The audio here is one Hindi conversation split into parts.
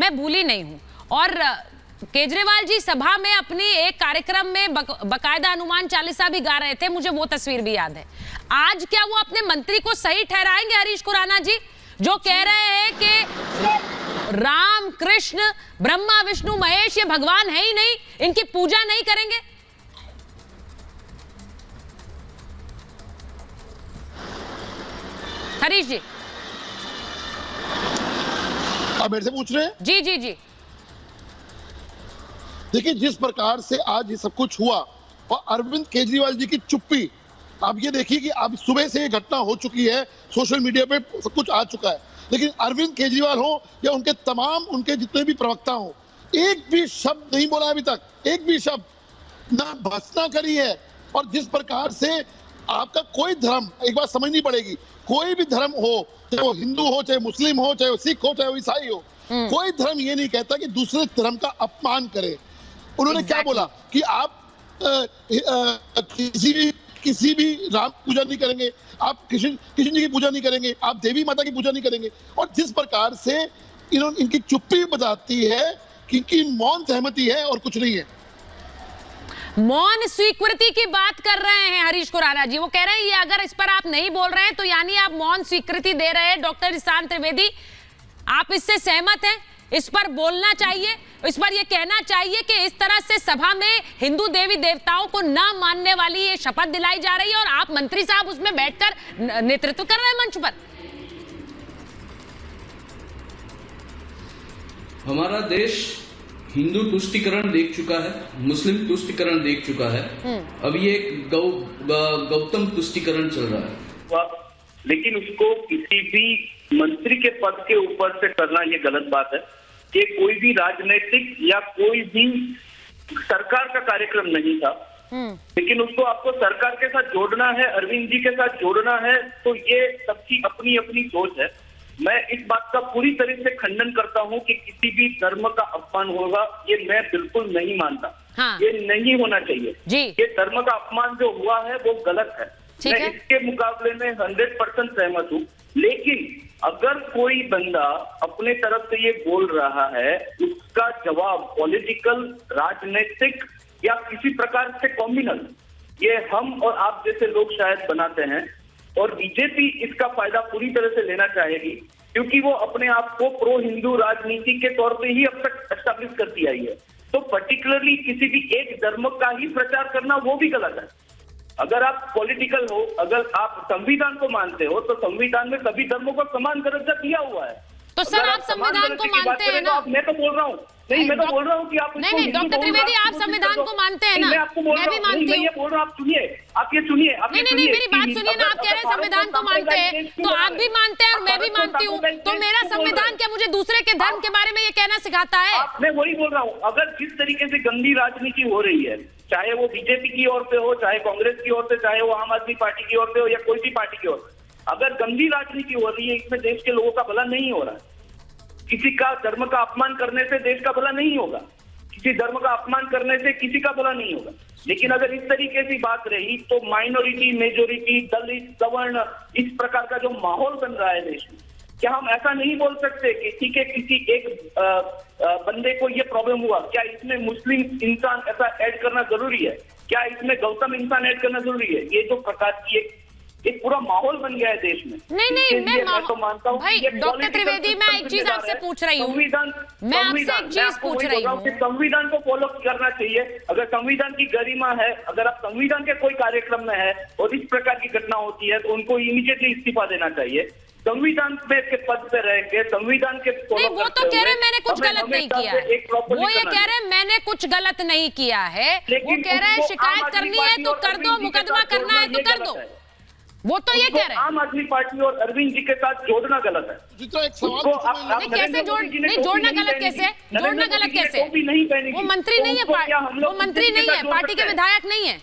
मैं भूली नहीं हूं। और केजरीवाल जी सभा में अपनी एक कार्यक्रम में बकायदा हनुमान चालीसा भी गा रहे थे, मुझे वो तस्वीर भी याद है। आज क्या वो अपने मंत्री को सही ठहराएंगे हरीश खुराना जी, जो कह रहे हैं कि राम कृष्ण ब्रह्मा विष्णु महेश ये भगवान है ही नहीं, इनकी पूजा नहीं करेंगे? हरीश जी आप मेरे से पूछ रहे हैं? जी जी जी। देखिए, जिस प्रकार से आज ये सब कुछ हुआ और अरविंद केजरीवाल जी की चुप्पी, आप ये देखिए कि अब सुबह से ये घटना हो चुकी है, सोशल मीडिया पे सब कुछ आ चुका है, लेकिन अरविंद केजरीवाल हो या उनके जितने भी प्रवक्ता हो, एक भी शब्द नहीं बोला अभी तक, एक भी शब्द ना भर्त्सना करी है। और जिस प्रकार से आपका कोई धर्म, एक बात समझनी पड़ेगी, कोई भी धर्म हो, चाहे वो हिंदू हो, चाहे मुस्लिम हो, चाहे वो सिख हो, चाहे वो ईसाई हो, कोई धर्म ये नहीं कहता कि दूसरे धर्म का अपमान करे। उन्होंने क्या बोला कि आप किसी भी राम पूजा नहीं करेंगे, आप कृष्ण जी की पूजा नहीं करेंगे, आप देवी माता की पूजा नहीं करेंगे। और जिस प्रकार से इनकी चुप्पी बताती है कि इनकी मौन सहमति है और कुछ नहीं है। मौन स्वीकृति की बात कर रहे हैं हरीश खुराना जी, वो कह रहे हैं ये अगर इस पर आप नहीं बोल रहे हैं तो यानी आप मौन स्वीकृति दे रहे हैं। डॉक्टर ईशान त्रिवेदी, आप इससे सहमत हैं? इस पर बोलना चाहिए, इस पर यह कहना चाहिए कि इस तरह से सभा में हिंदू देवी देवताओं को ना मानने वाली ये शपथ दिलाई जा रही है और आप मंत्री साहब उसमें बैठकर नेतृत्व कर रहे हैं मंच पर। हमारा देश हिंदू तुष्टीकरण देख चुका है, मुस्लिम तुष्टीकरण देख चुका है, अब ये गौतम तुष्टीकरण चल रहा है। लेकिन उसको किसी भी मंत्री के पद के ऊपर से करना ये गलत बात है कि कोई भी राजनीतिक या कोई भी सरकार का कार्यक्रम नहीं था, लेकिन उसको आपको सरकार के साथ जोड़ना है, अरविंद जी के साथ जोड़ना है, तो ये सबकी अपनी अपनी सोच है। मैं इस बात का पूरी तरह से खंडन करता हूं कि किसी भी धर्म का अपमान होगा, ये मैं बिल्कुल नहीं मानता। हाँ। ये नहीं होना चाहिए जी। ये धर्म का अपमान जो हुआ है वो गलत है, मैं इसके मुकाबले में 100% सहमत हूँ। लेकिन अगर कोई बंदा अपने तरफ से ये बोल रहा है, उसका जवाब पॉलिटिकल, राजनीतिक या किसी प्रकार से कॉम्युनल, ये हम और आप जैसे लोग शायद बनाते हैं, और बीजेपी इसका फायदा पूरी तरह से लेना चाहेगी, क्योंकि वो अपने आप को प्रो हिंदू राजनीति के तौर पे ही अब तक एस्टैब्लिश करती आई है। तो पर्टिकुलरली किसी भी एक धर्म का ही प्रचार करना वो भी गलत है। अगर आप पॉलिटिकल हो, अगर आप संविधान को मानते हो, तो संविधान में सभी धर्मों को समान दर्जा दिया हुआ है। तो सर आप संविधान को मानते हैं ना? मैं तो बोल रहा हूँ, नहीं मैं तो बोल रहा हूँ कि आप नहीं डॉक्टर त्रिवेदी, आप संविधान को मानते हैं ना? मैं आपको बोल रहा हूँ, मैं ये बोल रहा हूँ, आप सुनिए, आप ये सुनिए, आप नहीं मेरी बात सुनिए ना। आप कह रहे हैं संविधान को मानते हैं, तो आप भी मानते हैं और मैं भी मानती हूँ, तो मेरा संविधान क्या मुझे दूसरे के धर्म के बारे में ये कहना सिखाता है? मैं वही बोल रहा हूँ, अगर जिस तरीके से गंदी राजनीति हो रही है, चाहे वो बीजेपी की ओर से हो, चाहे कांग्रेस की ओर से, चाहे वो आम आदमी पार्टी की ओर से हो या कोई भी पार्टी की ओर से, अगर गंदी राजनीति हो रही है, इसमें देश के लोगों का भला नहीं हो रहा है। किसी का धर्म का अपमान करने से देश का भला नहीं होगा, किसी धर्म का अपमान करने से किसी का भला नहीं होगा। लेकिन अगर इस तरीके से बात रही तो माइनॉरिटी, मेजोरिटी, दलित, सवर्ण, इस प्रकार का जो माहौल बन रहा है देश में, क्या हम ऐसा नहीं बोल सकते कि ठीक है किसी एक बंदे को ये प्रॉब्लम हुआ, क्या इसमें मुस्लिम इंसान ऐसा ऐड करना जरूरी है? क्या इसमें गौतम इंसान ऐड करना जरूरी है? ये जो प्रकार की एक पूरा माहौल बन गया है देश में। नहीं मैं तो मानता हूँ डॉक्टर त्रिवेदी, मैं एक चीज आपसे पूछ रही हूँ, मैं आपसे एक चीज पूछ रही हूँ, संविधान को फॉलो करना चाहिए। अगर संविधान की गरिमा है, अगर आप संविधान के कोई कार्यक्रम में है और इस प्रकार की घटना होती है, तो उनको इमीडिएटली इस्तीफा देना चाहिए। संविधान के पद पे रह के संविधान के नहीं, वो तो कह रहे हैं मैंने कुछ गलत नहीं किया है, वो ये कह रहे हैं मैंने कुछ गलत नहीं किया है, वो कह रहे हैं शिकायत करनी है तो कर दो, मुकदमा करना है तो कर दो, वो तो ये कह रहे हैं। आम आदमी पार्टी और अरविंद जी के साथ जोड़ना गलत है। कैसे जोड़ना गलत कैसे? जोड़ना गलत कैसे? वो मंत्री नहीं है, वो मंत्री नहीं है, पार्टी के विधायक नहीं है।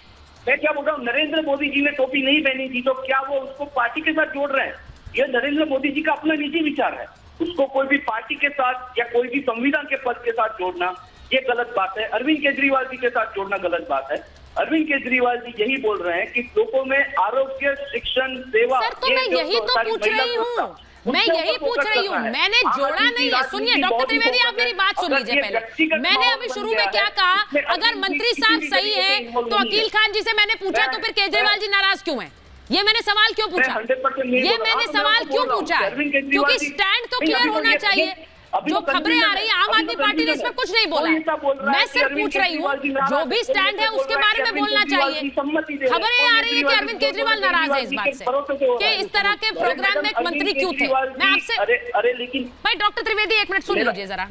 मैं क्या बोल रहा हूँ, नरेंद्र मोदी जी ने टोपी नहीं पहनी थी, तो क्या वो उसको पार्टी के साथ जोड़ रहे हैं? यह नरेंद्र मोदी जी का अपना निजी विचार है, उसको कोई भी पार्टी के साथ या कोई भी संविधान के पद के साथ जोड़ना ये गलत बात है। अरविंद केजरीवाल जी के साथ जोड़ना गलत बात है। अरविंद केजरीवाल जी यही बोल रहे हैं कि लोगों में आरोग्य, शिक्षण, सेवा, सर तो मैं यही तो पूछ रही हूँ, मैं यही पूछ रही हूँ, मैंने जोड़ा नहीं है। सुनिए डॉक्टर त्रिवेदी, आप मेरी बात सुन लीजिए पहले। मैंने अभी शुरू में क्या कहा, अगर मंत्री साहब सही है तो अकील खान जी से मैंने पूछा तो फिर केजरीवाल जी नाराज क्यों है? ये मैंने सवाल क्यों पूछा? ये मैंने सवाल क्यों पूछा? क्योंकि स्टैंड तो क्लियर होना चाहिए। जो खबरें आ रही है, आम आदमी पार्टी ने इसमें कुछ नहीं बोला। मैं सिर्फ पूछ रही हूँ, जो भी स्टैंड है उसके बारे में बोलना चाहिए। खबरें आ रही है कि अरविंद केजरीवाल नाराज है इस बात से कि इस तरह के प्रोग्राम में एक मंत्री क्यों थे। मैं आपसे, अरे लेकिन भाई डॉक्टर त्रिवेदी एक मिनट सुन लीजिए जरा।